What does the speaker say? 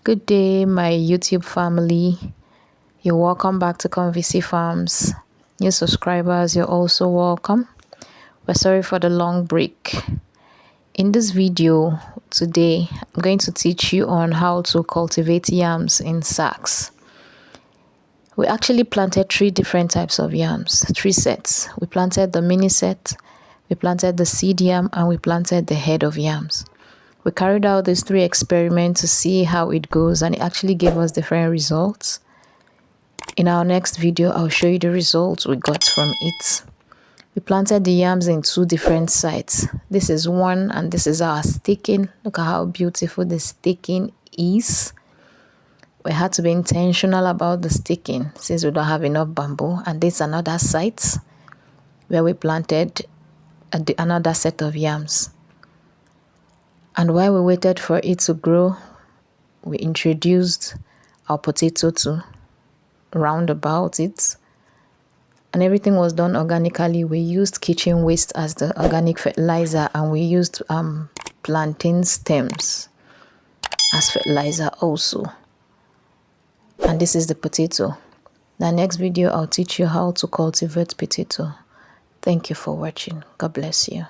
Good day, my YouTube family. You're welcome back to Convisi Farms. New subscribers, you're also welcome. We're sorry for the long break. In this video today, I'm going to teach you on how to cultivate yams in sacks. We actually planted 3 different types of yams, 3 sets. We planted the mini set, we planted the seed yam, and we planted the head of yams. We carried out these 3 experiments to see how it goes, and it actually gave us different results. In our next video, I'll show you the results we got from it. We planted the yams in 2 different sites. This is one, and this is our staking. Look at how beautiful the staking is. We had to be intentional about the staking since we don't have enough bamboo. And this is another site where we planted another set of yams. And while we waited for it to grow, we introduced our potato to round about it. And everything was done organically. We used kitchen waste as the organic fertilizer, and we used plantain stems as fertilizer also. And this is the potato. The next video, I'll teach you how to cultivate potato. Thank you for watching. God bless you.